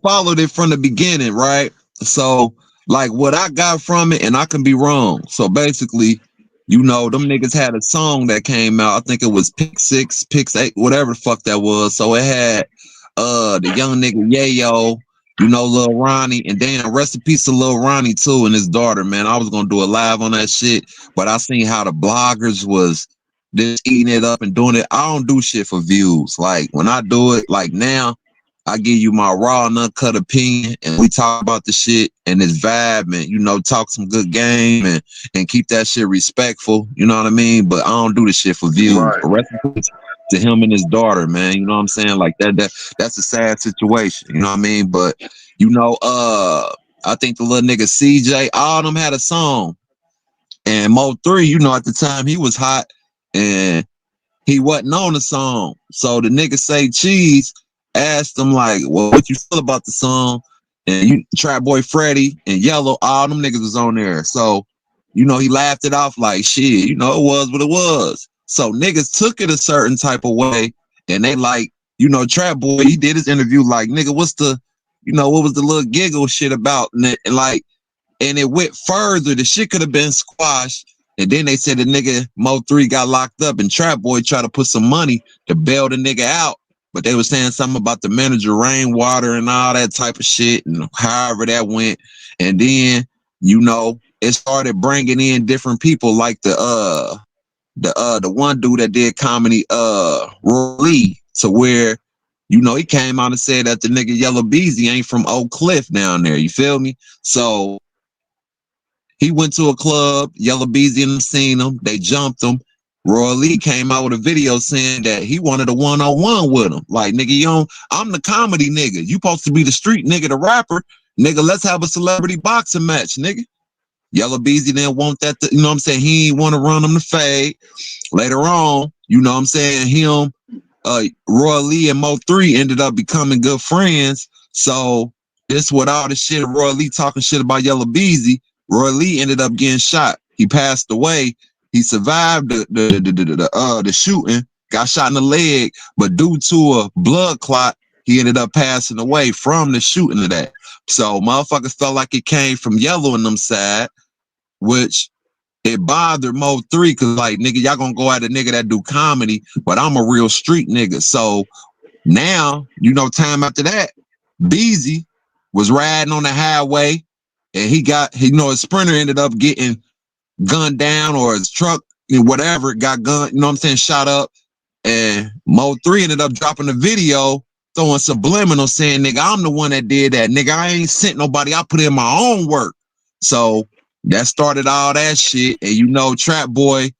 followed it from the beginning, right? So, like, what I got from it, and I can be wrong. So basically, them niggas had a song that came out. I think it was Pick Six, Pick Eight, whatever the fuck that was. So it had the young nigga Yayo, Lil Ronnie, and then rest in peace to Lil Ronnie too and his daughter, man. I was gonna do a live on that shit, but I seen how the bloggers was just eating it up and doing it. I don't do shit for views. Like when I do it, like now, I give you my raw and uncut opinion, and we talk about the shit and this vibe, and talk some good game and keep that shit respectful. You know what I mean? But I don't do the shit for views. Right. But rest in peace to him and his daughter, man. You know what I'm saying? Like that's a sad situation. You know what I mean? But I think the little nigga CJ, all of them had a song, and Mo3, at the time he was hot, and he wasn't on the song. So the nigga Say Cheese asked him like, well, what you feel about the song? And Trap Boy Freddy and Yellow, all them niggas was on there. So, he laughed it off like shit, it was what it was. So niggas took it a certain type of way, and they like, Trap Boy, he did his interview like, nigga, what's the, what was the little giggle shit about? And it went further. The shit could have been squashed. And then they said the nigga Mo3 got locked up, and Trap Boy tried to put some money to bail the nigga out. But they were saying something about the manager rainwater and all that type of shit, and however that went. And then, it started bringing in different people like the one dude that did comedy, Roy Lee, to where, he came out and said that the nigga Yella Beezy ain't from Oak Cliff down there. You feel me? So he went to a club, Yella Beezy and them seen him, they jumped him. Roy Lee came out with a video saying that he wanted a one-on-one with him. Like, nigga, I'm the comedy nigga. You supposed to be the street nigga, the rapper. Nigga, let's have a celebrity boxing match, nigga. Yella Beezy didn't want that, you know what I'm saying? He didn't want to run him the fade. Later on, you know what I'm saying? Roy Lee and Mo3 ended up becoming good friends. So this with all the shit, Roy Lee talking shit about Yella Beezy, Roy Lee ended up getting shot. He passed away. He survived the shooting, got shot in the leg, but due to a blood clot, he ended up passing away from the shooting of that. So motherfuckers felt like it came from Yellow and them side, which it bothered Mo3 because like, nigga, y'all gonna go at a nigga that do comedy, but I'm a real street nigga. So now, time after that, Beezy was riding on the highway, and his Sprinter ended up getting gunned down, or his truck, whatever, got gunned, shot up. And Mo3 ended up dropping a video throwing subliminal saying, nigga, I'm the one that did that. Nigga, I ain't sent nobody. I put in my own work. So that started all that shit. And Trap Boy,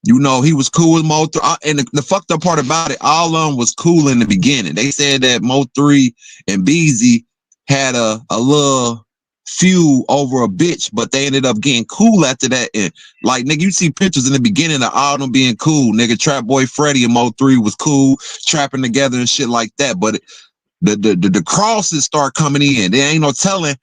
he was cool with Mo3. And the fucked up part about it, all of them was cool in the beginning. They said that Mo3 and Beezy had a little feud over a bitch, but they ended up getting cool after that. And like, nigga, you see pictures in the beginning of all them being cool. Nigga, Trap Boy Freddy and Mo3 was cool, trapping together and shit like that. But the crosses start coming in. There ain't no telling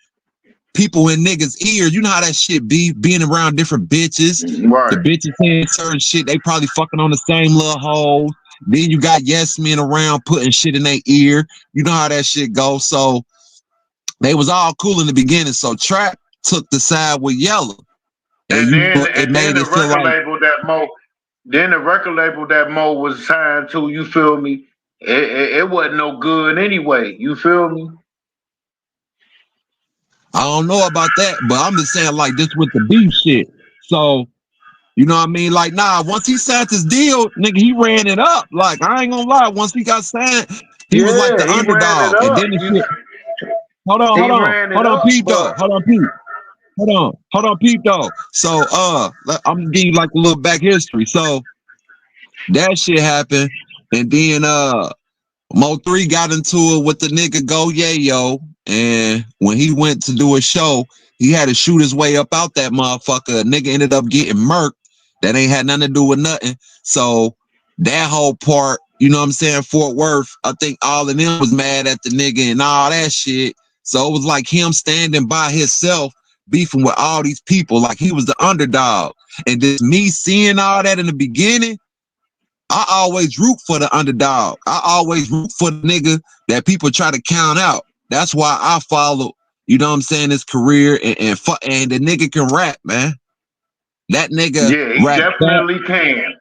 people in niggas' ear. You know how that shit be, being around different bitches. Right. The bitches saying certain shit. They probably fucking on the same little hoes. Then you got yes men around putting shit in their ear. You know how that shit goes. So they was all cool in the beginning. So Trap took the side with Yella. And it made it feel like then the record label that Mo was signed to, you feel me? It wasn't no good anyway. You feel me? I don't know about that, but I'm just saying like this with the beef shit. So, you know what I mean? Like, nah, once he signed his deal, nigga, he ran it up. Like, I ain't gonna lie, once he got signed, he was like the he ran it underdog. And up. then the shit. Hold on, Pete though. Hold on, Pete though. So I'm gonna give you like a little back history. So that shit happened, and then Mo3 got into it with the nigga Go Yayo, and when he went to do a show, he had to shoot his way up out that motherfucker. A nigga ended up getting murked. That ain't had nothing to do with nothing. So that whole part, you know what I'm saying, Fort Worth, I think all of them was mad at the nigga and all that shit. So it was like him standing by himself, beefing with all these people, like he was the underdog. And just me seeing all that in the beginning, I always root for the underdog. I always root for the nigga that people try to count out. That's why I follow, you know what I'm saying, his career and the nigga can rap, man. That nigga Yeah, he rap fast. definitely can.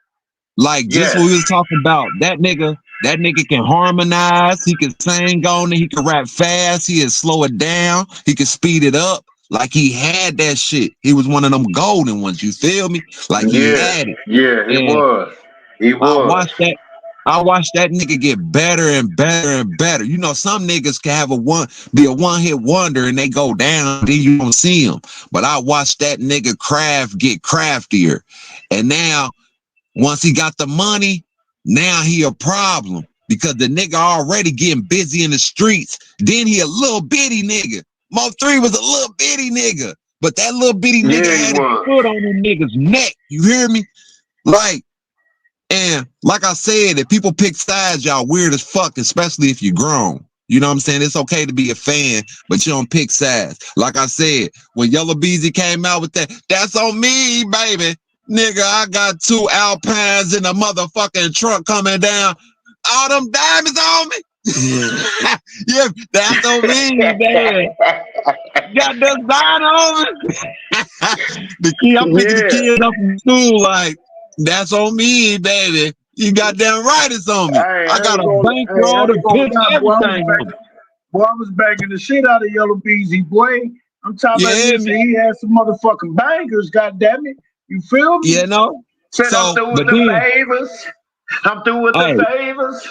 Like just what Yes. we was talking about. That nigga can harmonize, he can sing on it, he can rap fast, he can slow it down, he can speed it up. Like he had that shit. He was one of them golden ones, you feel me? Like he Yeah. had it. Yeah, he And was. He I was. watched that. I watched that nigga get better and better and better. You know, some niggas can have be a one hit wonder and they go down, then you don't see them. But I watched that nigga craft get craftier. And now, once he got the money, now he a problem. Because the nigga already getting busy in the streets. Then he a little bitty nigga. Mo3 was a little bitty nigga. But that little bitty nigga Yeah, he had his was. foot on them niggas' neck. You hear me? Like, and like I said, if people pick sides, y'all weird as fuck, especially if you're grown. You know what I'm saying? It's okay to be a fan, but you don't pick sides. Like I said, when Yella Beezy came out with that, that's on me, baby. Nigga, I got 2 Alpines in a motherfucking truck coming down. All them diamonds on me. Yeah, that's on me, baby. Got the sign on me. I'm picking the Yeah. kids up from school like, that's on me, baby. You goddamn right it's on me. I got a I bankroll, the ain't gonna picture, lie, boy. everything on me. I was banging the shit out of Yellow Beezy, boy. I'm talking about, Yeah, listen, man. he had some motherfucking bangers, goddamn it. You feel me? You know? Said I'm So, through with but the then, favors. I'm through with the hey, favors.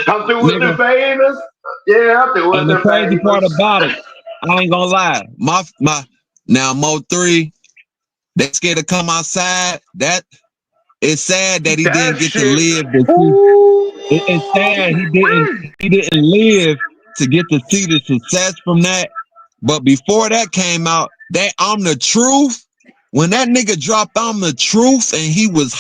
I'm through with the nigga, favors. Yeah, I'm through with and the the crazy part favors. about it, I ain't gonna lie. Now Mo3, they scared to come outside. That it's sad that he That didn't get to shit. live to see. Ooh. It's sad he didn't live to get to see the success from that. But before that came out, that I'm the truth. When that nigga dropped I'm the truth, and he was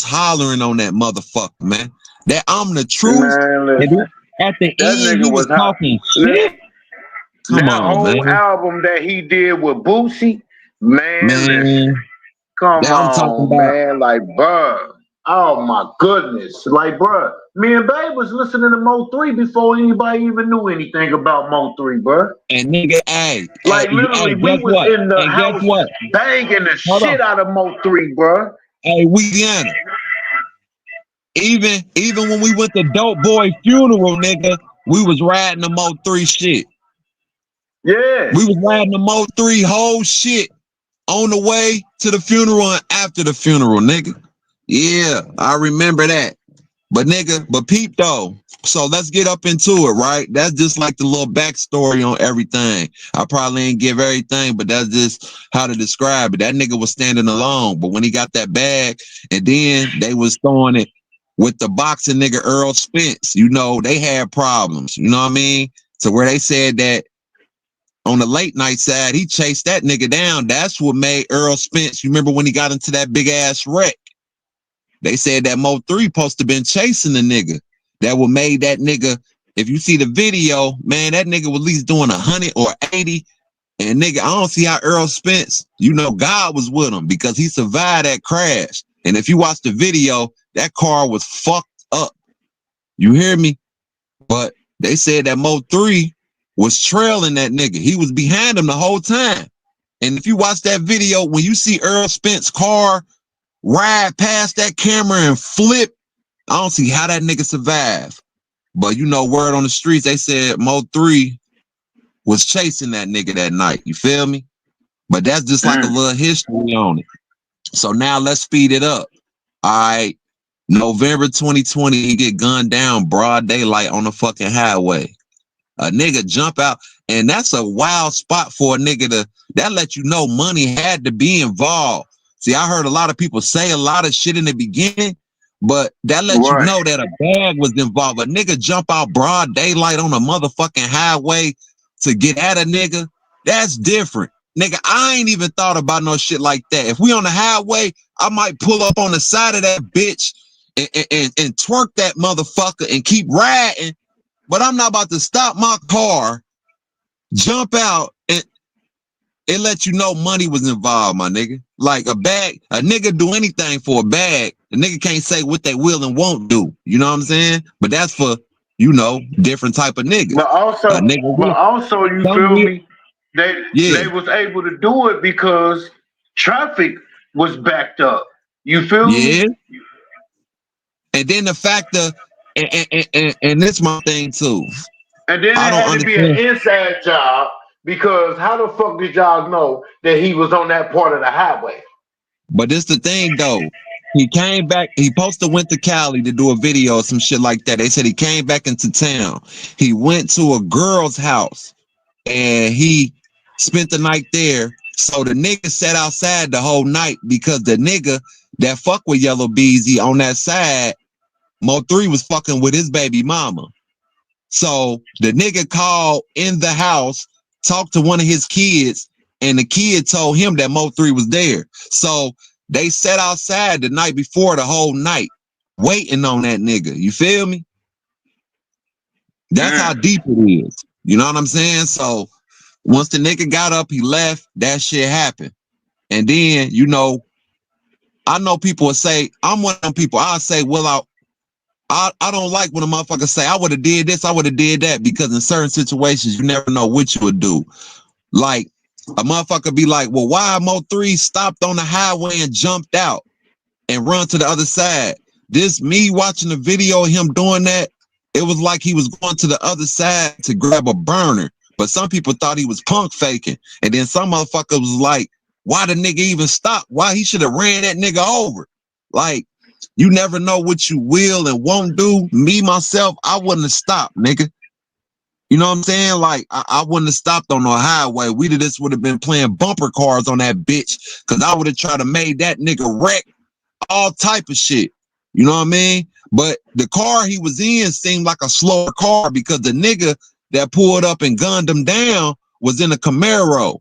hollering on that motherfucker, man. That I'm the truth. Man, And listen. then at the That end, he nigga was was hot. talking Listen. shit. Come That on, whole man. album that he did with Boosie, man, listen. Man, Come that I'm talking on, about. man. Like, bruh. Oh my goodness. Like, bruh. Me and Babe was listening to Mo3 before anybody even knew anything about Mo3, bruh. And nigga, hey, Like literally, we guess was what? in the And guess house what? banging the Hold shit on. out of Mo3, bruh. Hey, Louisiana. Even when we went to Dope Boy funeral, nigga, we was riding the Mo3 shit. Yeah. We was riding the Mo3 whole shit on the way to the funeral and after the funeral, nigga. Yeah, I remember that. But peep though. So let's get up into it, right? That's just like the little backstory on everything. I probably ain't give everything, but that's just how to describe it. That nigga was standing alone, but when he got that bag, and then they was throwing it with the boxing nigga Earl Spence, you know, they had problems. You know what I mean? So where they said that on the late night side, he chased that nigga down. That's what made Earl Spence. You remember when he got into that big ass wreck? They said that Mo3 supposed to been chasing the nigga. That would made that nigga. If you see the video, man, that nigga was at least doing 100 or 80. And nigga, I don't see how Earl Spence, you know, God was with him because he survived that crash. And if you watch the video, that car was fucked up. You hear me? But they said that Mo3 was trailing that nigga. He was behind him the whole time. And if you watch that video, when you see Earl Spence's car ride past that camera and flip, I don't see how that nigga survived. But you know, word on the streets, they said Mo3 was chasing that nigga that night. You feel me? But that's just like a Mm. little history on it. So now let's speed it up. All right. November 2020, he get gunned down broad daylight on the fucking highway. A nigga jump out, and that's a wild spot for a nigga that let you know money had to be involved. See, I heard a lot of people say a lot of shit in the beginning, but that let you Right. know that a bag was involved. A nigga jump out broad daylight on a motherfucking highway to get at a nigga, that's different. Nigga, I ain't even thought about no shit like that. If we on the highway, I might pull up on the side of that bitch and twerk that motherfucker and keep riding, but I'm not about to stop my car, jump out, and it let you know money was involved, my nigga. Like a bag, a nigga do anything for a bag. The nigga can't say what they will and won't do. You know what I'm saying? But that's for different type of nigga. But A also, nigga but with also, you some feel real, me? They yeah, they was able to do it because traffic was backed up. You feel me? yeah. And then the factor, and this my thing too. And then I it don't had to be an understand. inside job because how the fuck did y'all know that he was on that part of the highway? But this the thing though. He came back. He posted went to Cali to do a video or some shit like that. They said he came back into town. He went to a girl's house and he spent the night there. So the nigga sat outside the whole night because the nigga that fuck with Yellow Beezy on that side, Mo3 was fucking with his baby mama. So the nigga called in the house, talked to one of his kids, and the kid told him that Mo3 was there. So they sat outside the night before the whole night, waiting on that nigga. You feel me? That's how Mm. deep it is. You know what I'm saying? So once the nigga got up, he left, that shit happened. And then, I know people will say, I'm one of them people, I'll say, well, I don't like when a motherfucker say, I would have did this, I would have did that, because in certain situations, you never know what you would do. Like, a motherfucker be like, well, why Mo3 stopped on the highway and jumped out and run to the other side? This, me watching the video of him doing that, it was like he was going to the other side to grab a burner. But some people thought he was punk faking. And then some motherfucker was like, why the nigga even stop? Why he should have ran that nigga over? Like, you never know what you will and won't do. Me, myself, I wouldn't have stopped, nigga. You know what I'm saying? Like, I wouldn't have stopped on no highway. We just would have been playing bumper cars on that bitch. Cause I would have tried to make that nigga wreck all type of shit. You know what I mean? But the car he was in seemed like a slower car because the nigga that pulled up and gunned him down was in a Camaro.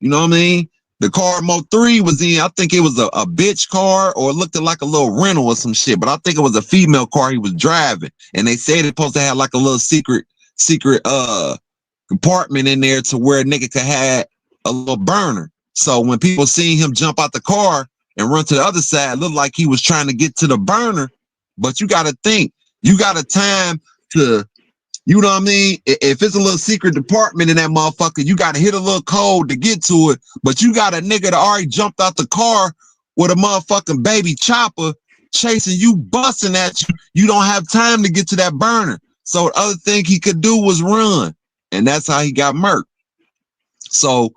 You know what I mean? The car Mo3 was in, I think it was a bitch car or it looked like a little rental or some shit, but I think it was a female car he was driving. And they said it's supposed to have like a little secret compartment in there to where a nigga could have a little burner. So when people seen him jump out the car and run to the other side, it looked like he was trying to get to the burner. But you gotta think, you got a time to, you know what I mean? If it's a little secret department in that motherfucker, you gotta hit a little code to get to it. But you got a nigga that already jumped out the car with a motherfucking baby chopper chasing you, busting at you. You don't have time to get to that burner. So the other thing he could do was run. And that's how he got murked. So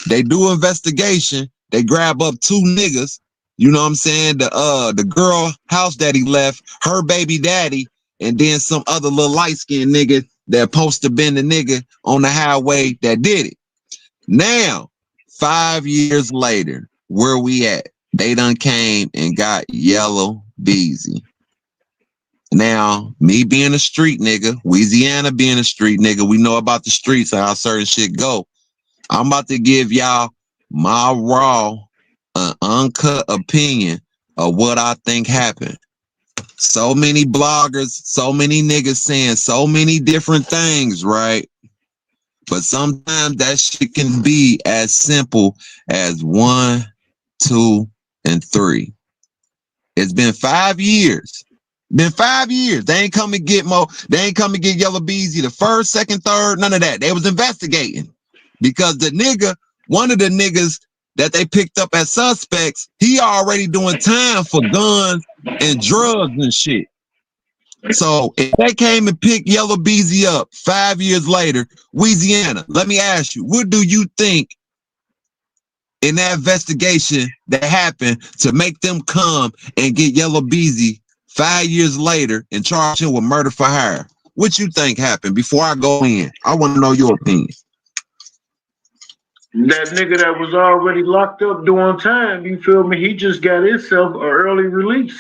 they do investigation. They grab up two niggas. You know what I'm saying? The girl house daddy left, her baby daddy, and then some other little light skinned nigga that supposed to been the nigga on the highway that did it. Now, 5 years later, where we at? They done came and got Yellow Beezy. Now, me being a street nigga, Louisiana being a street nigga, we know about the streets and how certain shit go. I'm about to give y'all my raw, uncut opinion of what I think happened. So many bloggers, so many niggas saying so many different things, right? But sometimes that shit can be as simple as 1, 2, and 3. It's been 5 years. Been 5 years. They ain't come and get Mo. They ain't come and get Yellow Beezy the first, second, third, none of that. They was investigating because the nigga, one of the niggas that they picked up as suspects, he already doing time for guns and drugs and shit. So if they came and picked Yellow Beezy up 5 years later, Louisiana, let me ask you, what do you think in that investigation that happened to make them come and get Yellow Beezy 5 years later and charge him with murder for hire? What you think happened before I go in? I want to know your opinion. That nigga that was already locked up doing time, you feel me? He just got himself an early release.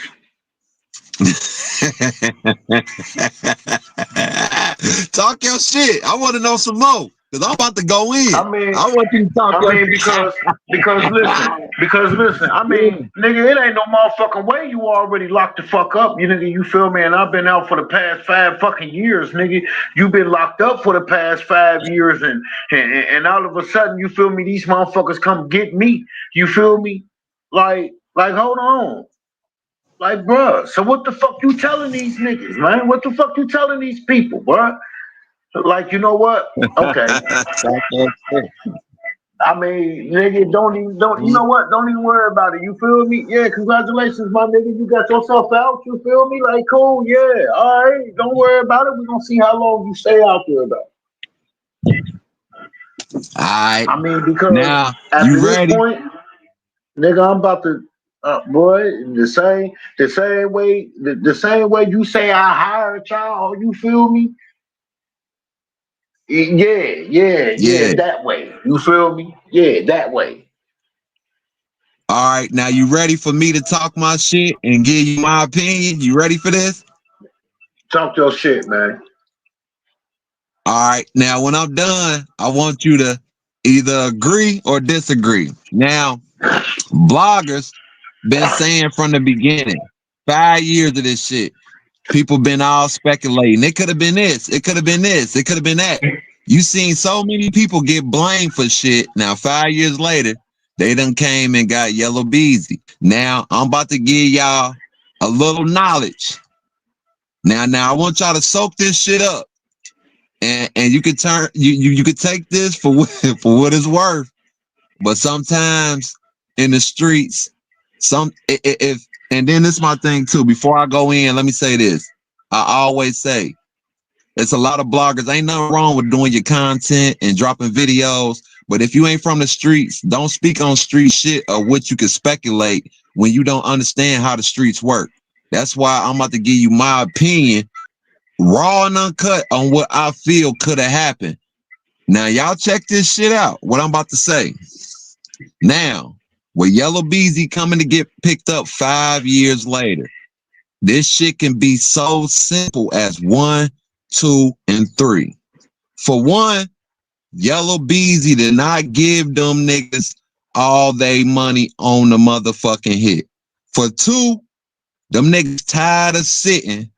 Talk your shit. I want to know some more because I'm about to go in. I mean, I want you to talk I your mean, because listen, I mean, nigga, it ain't no motherfucking way you already locked the fuck up, you nigga, you feel me? And I've been out for the past 5 fucking years, nigga. You been locked up for the past 5 years, and all of a sudden, you feel me? These motherfuckers come get me, you feel me? Like, hold on. Like, bruh, so what the fuck you telling these niggas, man? What the fuck you telling these people, bruh? Like, you know what? Okay. Talk that shit. I mean, nigga, don't you know what? Don't even worry about it. You feel me? Yeah, congratulations, my nigga. You got yourself out. You feel me? Like, cool, yeah. All right, don't worry about it. We're gonna see how long you stay out there, though. All right. I mean, because Now, after you this ready? point, nigga, I'm about to, boy, the same way you say I hired y'all. You feel me? Yeah, yeah, yeah. Yeah. That way. You feel me? Yeah, that way. All right. Now, you ready for me to talk my shit and give you my opinion? You ready for this? Talk your shit, man. All right. Now, when I'm done, I want you to either agree or disagree. Now, bloggers been saying from the beginning, 5 years of this shit. People been all speculating. It could have been this. It could have been this. It could have been that. You seen so many people get blamed for shit. Now, 5 years later, they done came and got Yellow Beezy. Now, I'm about to give y'all a little knowledge. Now, I want y'all to soak this shit up. And you could turn you could take this for for what it's worth. But sometimes in the streets, if and then this is my thing too. Before I go in, let me say this. I always say it's a lot of bloggers. Ain't nothing wrong with doing your content and dropping videos. But if you ain't from the streets, don't speak on street shit or what you can speculate when you don't understand how the streets work. That's why I'm about to give you my opinion, raw and uncut, on what I feel could have happened. Now, y'all check this shit out. What I'm about to say. Now, with Yellow Beezy coming to get picked up 5 years later, this shit can be so simple as 1, 2, and 3. For one, Yellow Beezy did not give them niggas all they money on the motherfucking hit. For two, them niggas tired of sitting.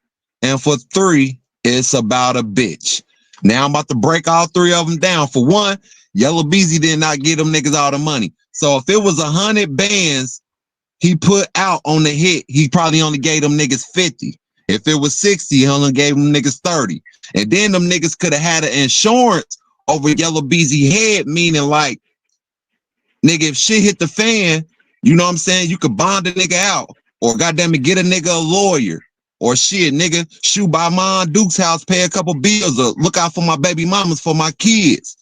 And for three, it's about a bitch. Now I'm about to break all three of them down. For one, Yellow Beezy did not give them niggas all the money. So if it was 100 bands he put out on the hit, he probably only gave them niggas 50. If it was 60, he only gave them niggas 30. And then them niggas could have had an insurance over Yellow Beezy head, meaning like, nigga, if shit hit the fan, you know what I'm saying? You could bond a nigga out. Or goddamn it, get a nigga a lawyer. Or shit, nigga, shoot by Mom Duke's house, pay a couple bills, or look out for my baby mamas, for my kids.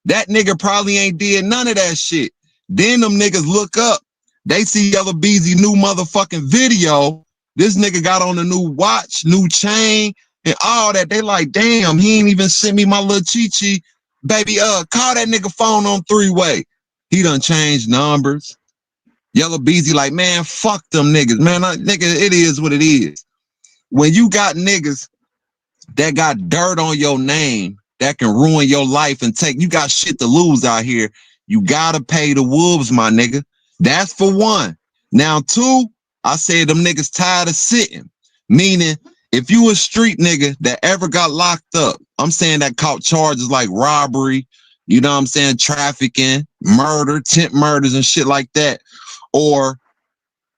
That nigga probably ain't did none of that shit. Then them niggas look up. They see Yellow Beezy new motherfucking video. This nigga got on a new watch, new chain, and all that. They like, damn, he ain't even sent me my little Chi-Chi. Baby, call that nigga phone on three-way. He done changed numbers. Yellow Beezy like, man, fuck them niggas. Man, nigga, it is what it is. When you got niggas that got dirt on your name that can ruin your life and take, you got shit to lose out here, you gotta pay the wolves, my nigga. That's for one. Now, two, I said them niggas tired of sitting. Meaning, if you a street nigga that ever got locked up, I'm saying that caught charges like robbery, you know what I'm saying, trafficking, murder, tent murders and shit like that, or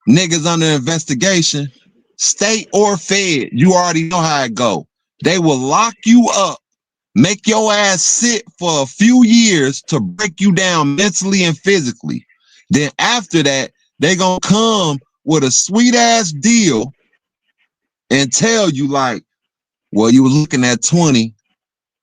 niggas under investigation, state or fed, you already know how it go. They will lock you up, make your ass sit for a few years to break you down mentally and physically. Then after that, they gonna come with a sweet ass deal and tell you like, well, you were looking at 20.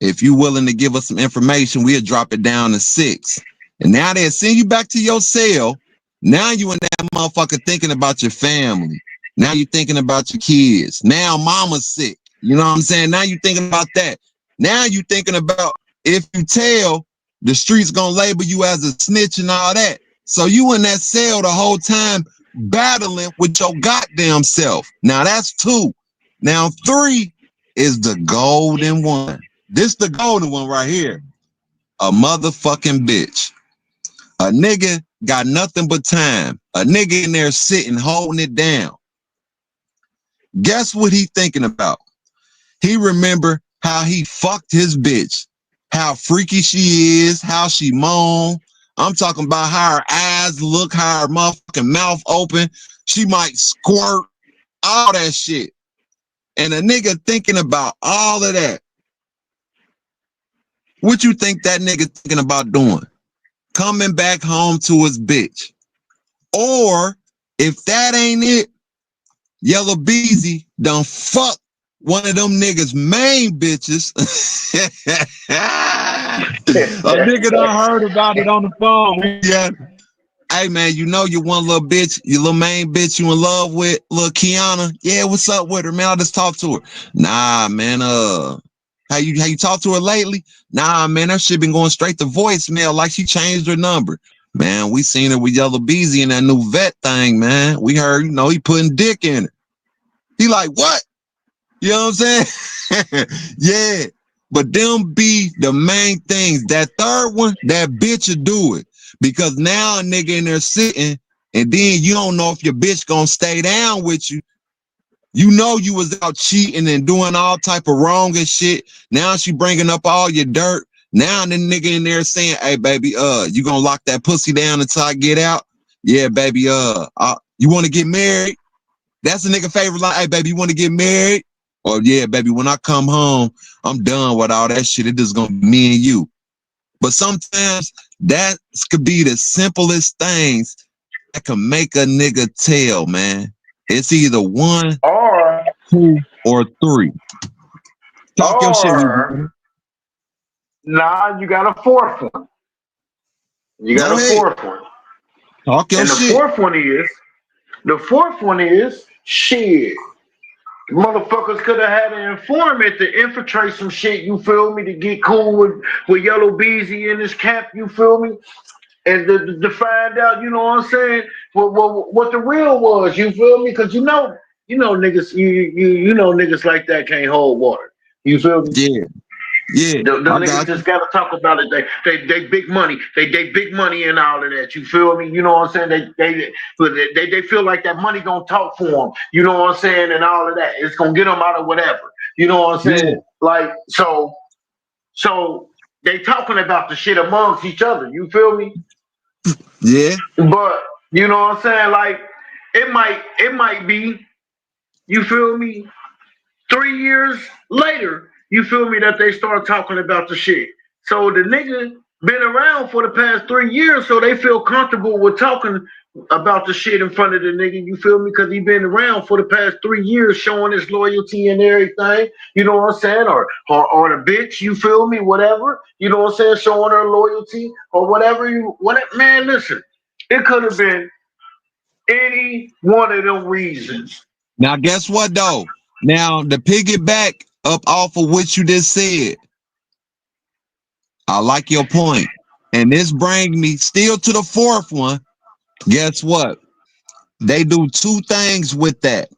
If you willing to give us some information, we'll drop it down to 6. And now they'll send you back to your cell. Now you and that motherfucker thinking about your family. Now you thinking about your kids. Now mama's sick. You know what I'm saying? Now you thinking about that. Now you thinking about if you tell, the streets gonna label you as a snitch and all that. So you in that cell the whole time battling with your goddamn self. Now that's 2. Now 3 is the golden one. This the golden one right here. A motherfucking bitch. A nigga got nothing but time. A nigga in there sitting, holding it down. Guess what he thinking about? He remember how he fucked his bitch. How freaky she is, how she moan. I'm talking about how her eyes eyes look, how her motherfucking mouth open. She might squirt, all that shit. And a nigga thinking about all of that. What you think that nigga thinking about doing? Coming back home to his bitch. Or if that ain't it, Yella Beezy done fuck one of them niggas' main bitches. A nigga done heard about it on the phone. Yeah. Hey man, you know you one little bitch, your little main bitch you in love with, little Kiana. Yeah, what's up with her, man? I just talked to her. Nah, man, how you talked to her lately? Nah, man, that shit been going straight to voicemail like she changed her number. Man, we seen her with Yella Beezy in that new vet thing, man. We heard, he putting dick in it. He like, what? You know what I'm saying? Yeah. But them be the main things. That third one, that bitch will do it. Because now a nigga in there sitting, and then you don't know if your bitch gonna stay down with you. You know you was out cheating and doing all type of wrong and shit. Now she bringing up all your dirt. Now the nigga in there saying, hey, baby, you gonna lock that pussy down until I get out? Yeah, baby, you want to get married? That's a nigga favorite line. Hey, baby, you want to get married? Or yeah, baby, when I come home, I'm done with all that shit. It just gonna be me and you. But sometimes that could be the simplest things that can make a nigga tell, man. It's either one, Or, 2, or 3. Talk your shit with me. or, nah, you got a fourth one. You got Go a ahead. fourth one. Talk your And shit. the fourth one is, shit. Motherfuckers could have had an informant to infiltrate some shit, you feel me, to get cool with Yellow Beezy in his camp, you feel me? And to find out, you know what I'm saying, what the real was, you feel me? Because niggas, you know niggas like that can't hold water. You feel me? Yeah. Yeah. Them I niggas got you. just gotta talk about it. They big money. They big money and all of that. You feel me? You know what I'm saying? They feel like that money gonna talk for them. You know what I'm saying? And all of that. It's gonna get them out of whatever. You know what I'm Yeah. saying? Like so they talking about the shit amongst each other. You feel me? Yeah. But you know what I'm saying? Like it might be. You feel me? 3 years later, you feel me, that they start talking about the shit. So the nigga been around for the past 3 years, so they feel comfortable with talking about the shit in front of the nigga, you feel me? Because he been around for the past 3 years showing his loyalty and everything, you know what I'm saying? Or the bitch, you feel me, whatever, you know what I'm saying, showing her loyalty or whatever man, listen, it could have been any one of them reasons. Now, guess what, though? Now, to piggyback up off of what you just said, I like your point. And this brings me still to the fourth one. Guess what? They do two things with that.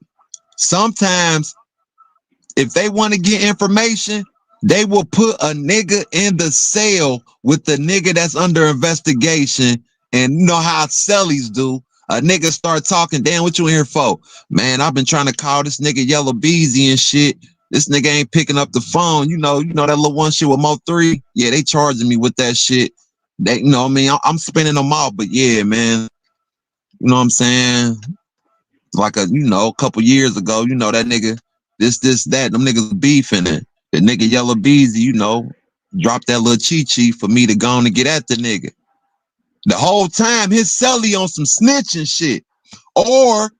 Sometimes, if they want to get information, they will put a nigga in the cell with the nigga that's under investigation. And you know how cellies do. A nigga start talking, damn, what you in here for? Man, I've been trying to call this nigga Yella Beezy and shit. This nigga ain't picking up the phone. You know that little one shit with Mo3? Yeah, they charging me with that shit. They, what I mean, I'm spinning them off, but yeah, man, you know what I'm saying? Like a couple years ago, that nigga, that, them niggas beefing it. The nigga Yella Beezy, dropped that little chi for me to go on and get at the nigga. The whole time his celly on some snitching shit. Or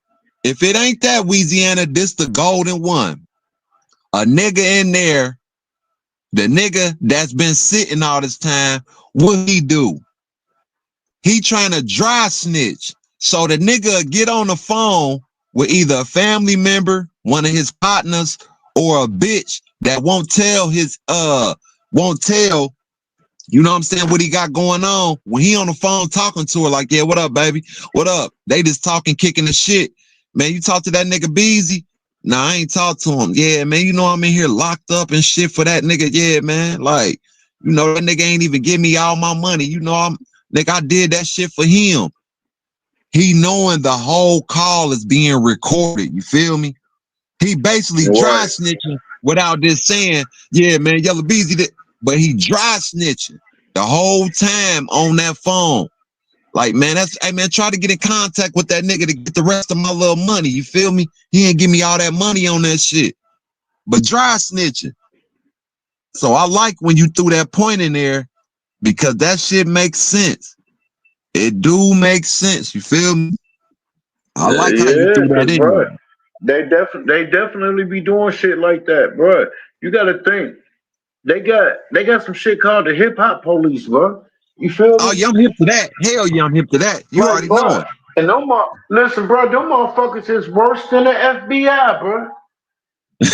if it ain't that Louisiana, this the golden one. A nigga in there, the nigga that's been sitting all this time, what he do? He trying to dry snitch. So the nigga get on the phone with either a family member, one of his partners, or a bitch that won't tell you know what I'm saying, what he got going on. When he on the phone talking to her like, yeah, what up, baby? What up? They just talking, kicking the shit. Man, you talk to that nigga Beezy? Nah, I ain't talk to him. Yeah, man, I'm in here locked up and shit for that nigga. Yeah, man. Like, that nigga ain't even give me all my money. Nigga, I did that shit for him. He knowing the whole call is being recorded. You feel me? He basically dry Right. snitching without just saying, yeah, man, Yella Beezy did. But he dry snitching the whole time on that phone. Like, man, hey man, try to get in contact with that nigga to get the rest of my little money. You feel me? He ain't give me all that money on that shit. But dry snitching. So I like when you threw that point in there because that shit makes sense. It do make sense. You feel me? I like how you Yeah, threw that cause in bro, there. they definitely be doing shit like that, bro. You gotta think they got some shit called the hip hop police, bro. You feel Oh me? yeah, I'm hip to that. Hell yeah, I'm hip to that. You Like, already know bro, it. and listen, bro, them motherfuckers is worse than the FBI, bro. hey,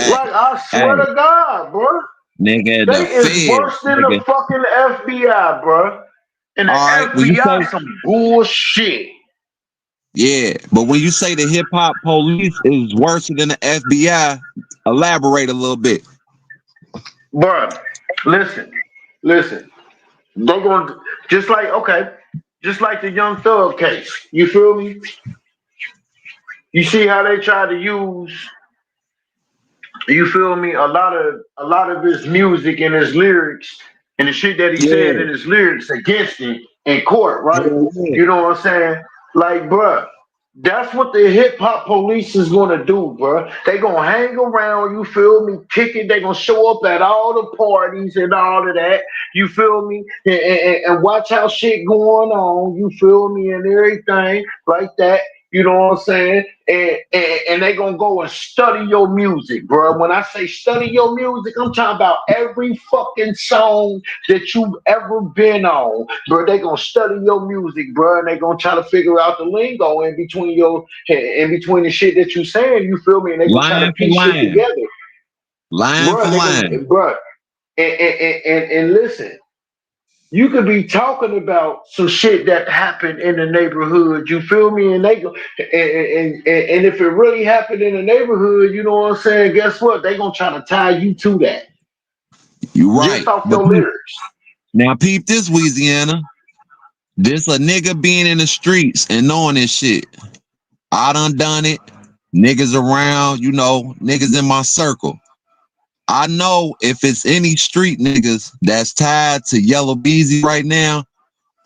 Like, I hey, swear to God, bro. nigga, the They is feds, worse than the nigga. fucking FBI, bro. And the All right, when you FBI say some bullshit. yeah, but when you say the hip hop police is worse than the FBI, elaborate a little bit. Bro, listen. They going just like okay, just like the Young Thug case. You feel me? You see how they try to use, you feel me, a lot of his music and his lyrics and the shit that he said Yeah, in his lyrics against him in court, right? hell yeah. You know what I'm saying? Like, bruh, that's what the hip hop police is gonna do, bruh. They gonna hang around, you feel me, kick it. They gonna show up at all the parties and all of that, you feel me, and watch how shit going on, you feel me, and everything like that. You know what I'm saying? And they gonna go and study your music, bro. When I say study your music, I'm talking about every fucking song that you've ever been on, bro. They gonna study your music, bro, and they gonna try to figure out the lingo in between the shit that you saying. You feel me? And they gonna try to Line for piece shit line, together, line for bro. They gonna, line. bro, and listen. You could be talking about some shit that happened in the neighborhood. You feel me? And they go, and if it really happened in the neighborhood, you know what I'm saying? Guess what? They gonna try to tie you to that You just right, off but your lyrics. now peep this, Louisiana. This a nigga being in the streets and knowing this shit. I done it. Niggas around, niggas in my circle. I know if it's any street niggas that's tied to Yellow Beezy right now,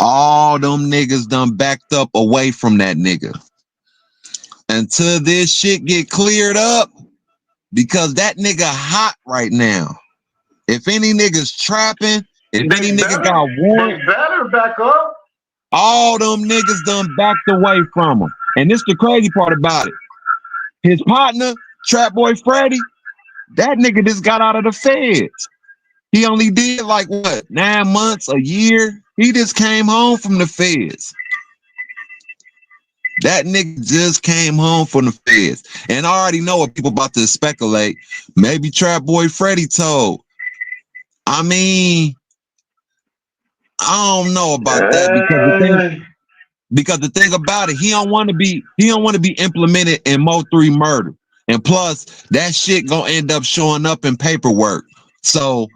all them niggas done backed up away from that nigga. Until this shit get cleared up, because that nigga hot right now. If any niggas trapping, if any They nigga better, got warrant, they better back up. all them niggas done backed away from him. And this the crazy part about it. His partner, Trap Boy Freddy, that nigga just got out of the feds. He only did like what, 9 months, a year? He just came home from the feds. That nigga just came home from the feds. And I already know what people about to speculate. Maybe Trap Boy Freddy told. I mean, I don't know about that Uh, because the thing about it, he don't want to be implemented in Mo3 murder. And plus, that shit gonna end up showing up in paperwork. So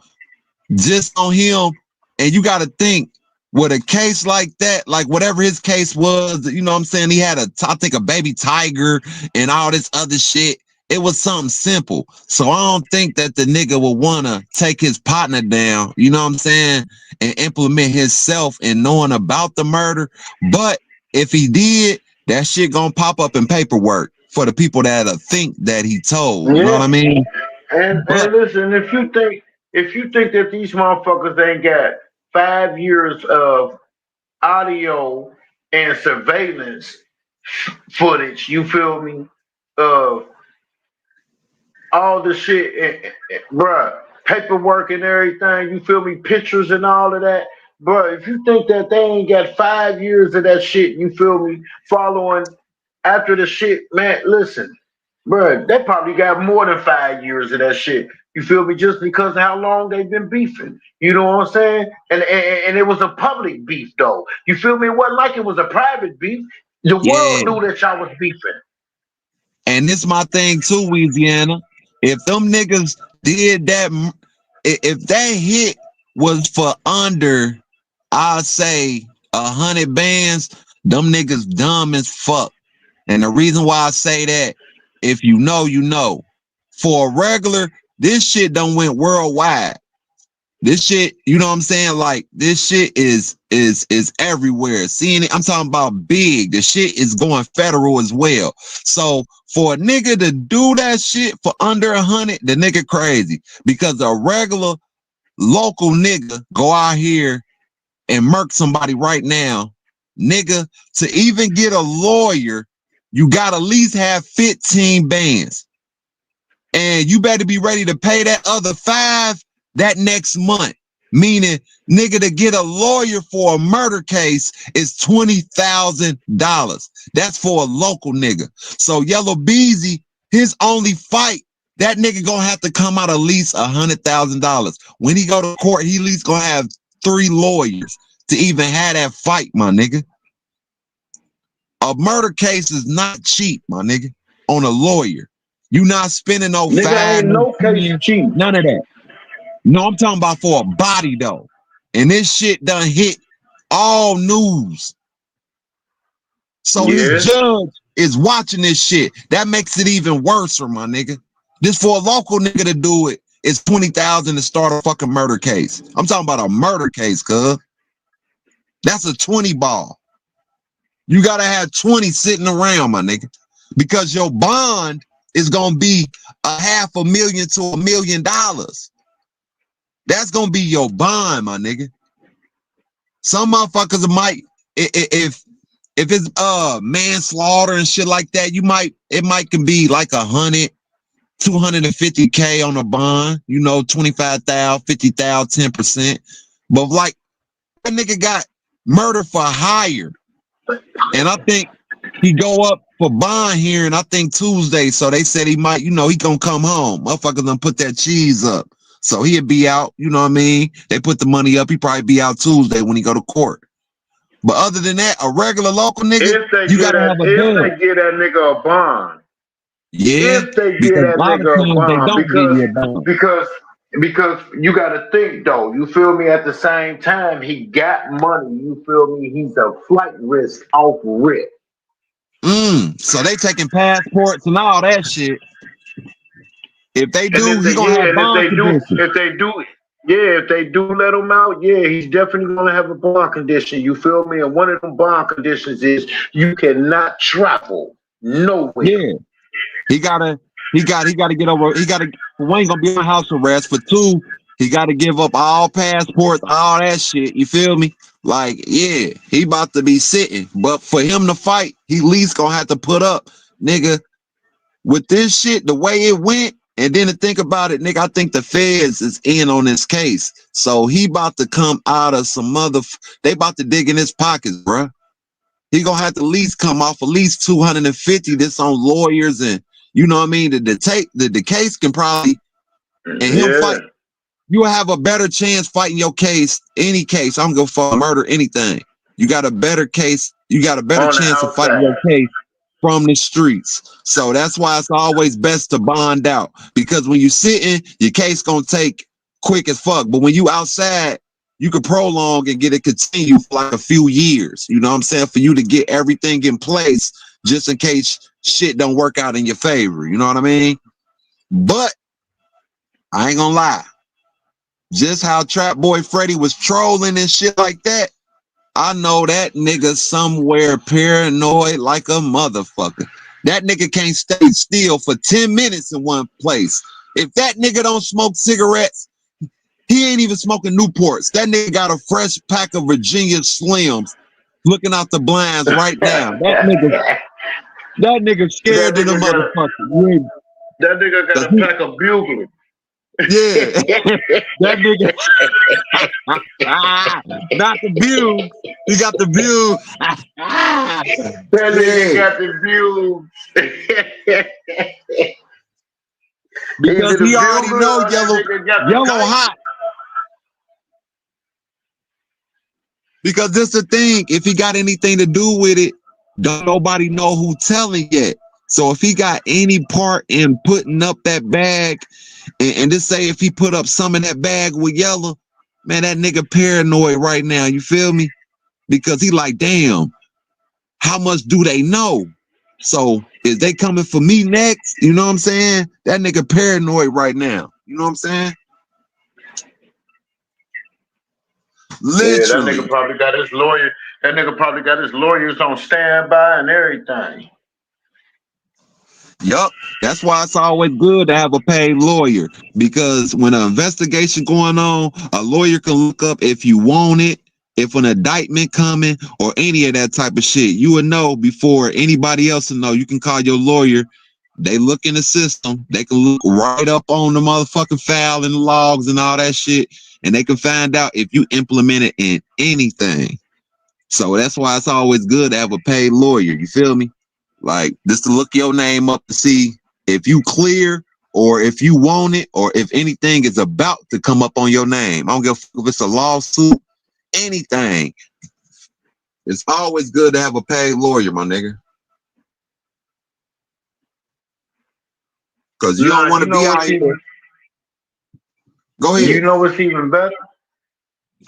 just on him, and you got to think with a case like that, like whatever his case was, what I'm saying, he had I think a baby tiger and all this other shit. It was something simple. So I don't think that the nigga would want to take his partner down, you know what I'm saying, and implement himself in knowing about the murder. But if he did, that shit gonna pop up in paperwork for the people that think that he told, you know what yeah. I mean? And But listen, if you think that these motherfuckers ain't got 5 years of audio and surveillance footage, you feel me? Of all the shit, bruh, paperwork and everything, you feel me? Pictures and all of that. Bruh, if you think that they ain't got 5 years of that shit, you feel me? Following after the shit, man, listen, bruh, they probably got more than 5 years of that shit. You feel me? Just because of how long they've been beefing. You know what I'm saying? And it was a public beef though. You feel me? It wasn't like it was a private beef. The yeah. world knew that y'all was beefing. And this my thing too, Louisiana. If them niggas did that, if that hit was for under, I'll say 100 bands, them niggas dumb as fuck. And the reason why I say that, if you know, you know. For a regular, this shit done went worldwide. This shit, you know what I'm saying? Like this shit is everywhere. Seeing it, I'm talking about big. The shit is going federal as well. So for a nigga to do that shit for under 100, the nigga crazy. Because a regular local nigga go out here and murk somebody right now, nigga, to even get a lawyer, you gotta at least have 15 bands. And you better be ready to pay that other 5 that next month. Meaning, nigga, to get a lawyer for a murder case is $20,000. That's for a local nigga. So Yellow Beezy, his only fight, that nigga gonna have to come out at least $100,000. When he go to court, he at least gonna have 3 lawyers to even have that fight, my nigga. A murder case is not cheap, my nigga, on a lawyer. You not spending no Nigga, 5, ain't no no case 10, cheap. none of that. No, I'm talking about for a body though. And this shit done hit all news. So his Yeah. judge is watching this shit. That makes it even worse for my nigga. Just for a local nigga to do it, it's 20,000 to start a fucking murder case. I'm talking about a murder case, cuz. That's a 20 ball. You gotta have 20 sitting around, my nigga. Because your bond is gonna be $500,000 to $1 million. That's gonna be your bond, my nigga. Some motherfuckers might, if it's manslaughter and shit like that, it might can be like 100, 250K on a bond, 25,000, 50,000, 10%. But like that nigga got murder for hire. And I think he go up for bond here, and I think Tuesday. So they said he might, he gonna come home. Motherfuckers done put that cheese up. So he'll be out, you know what I mean? They put the money up, he probably be out Tuesday when he go to court. But other than that, a regular local nigga, you gotta have a If dub. they give that nigga a bond. Yeah, If they give because that a lot of nigga a times they bond, don't give you a bond. because you got to think though, you feel me? At the same time, he got money. You feel me? He's a flight risk off rip. So they taking passports and all that shit. If they And do, if he they gonna yeah, have and bond conditions. if they do let him out, yeah, he's definitely gonna have a bond condition. You feel me? And one of them bond conditions is you cannot travel nowhere. Yeah, he gotta get over. He gotta one gonna be on house arrest. For 2, he gotta give up all passports, all that shit. You feel me? Like, yeah, he about to be sitting. But for him to fight, he at least gonna have to put up, nigga. With this shit, the way it went, and then to think about it, nigga, I think the feds is in on this case. So he about to come out of some they about to dig in his pockets, bruh. He gonna have to at least come off at least 250. This on lawyers and you know what I mean. The case can probably and him Yeah, fight. You will have a better chance fighting your case, any case. I'm gonna for murder anything. You got a better case. You got a better on the chance of fighting your outside. case from the streets. So that's why it's always best to bond out because when you sitting, your case gonna take quick as fuck. But when you outside, you could prolong and get it continue for like a few years. You know what I'm saying? For you to get everything in place just in case shit don't work out in your favor. You know what I mean? But I ain't gonna lie. Just how Trap Boy Freddy was trolling and shit like that, I know that nigga somewhere paranoid like a motherfucker. That nigga can't stay still for 10 minutes in one place. If that nigga don't smoke cigarettes, he ain't even smoking Newports. That nigga got a fresh pack of Virginia Slims looking out the blinds right now. That nigga That scared to the nigga got a motherfucker. that nigga got a pack of buglers. Yeah, that nigga. Not the view. He got the view. That nigga Yeah, got the views. because Either the he already bugler know or that nigga got the yellow kite. hot. Because this the thing, if he got anything to do with it, don't nobody know who telling yet. So if he got any part in putting up that bag, and just say if he put up some in that bag with yellow, man, that nigga paranoid right now. You feel me? Because he like, damn, how much do they know? So is they coming for me next? You know what I'm saying? That nigga paranoid right now. You know what I'm saying? Yeah, that nigga Literally. probably got his lawyer. That nigga probably got his lawyers on standby and everything. Yup. That's why it's always good to have a paid lawyer because when an investigation going on, a lawyer can look up if you want it, if an indictment coming, or any of that type of shit. You would know before anybody else will know. You can call your lawyer. They look in the system. They can look right up on the motherfucking file and the logs and all that shit, and they can find out if you implement it in anything. So that's why it's always good to have a paid lawyer. You feel me? Like just to look your name up to see if you clear or if you want it or if anything is about to come up on your name. I don't give a fuck if it's a lawsuit, anything. It's always good to have a paid lawyer, my nigga. Cause you don't Nah, want to be out here. Go you ahead. know what's even better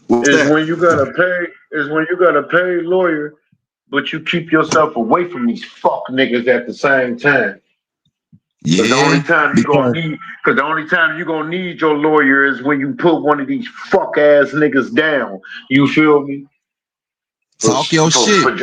What's is that? when you got a paid lawyer, but you keep yourself away from these fuck niggas at the same time. Cause the only Yeah, time you gonna because need, cause the only time you gonna need your lawyer is when you put one of these fuck ass niggas down. You feel me? For talk your for shit. for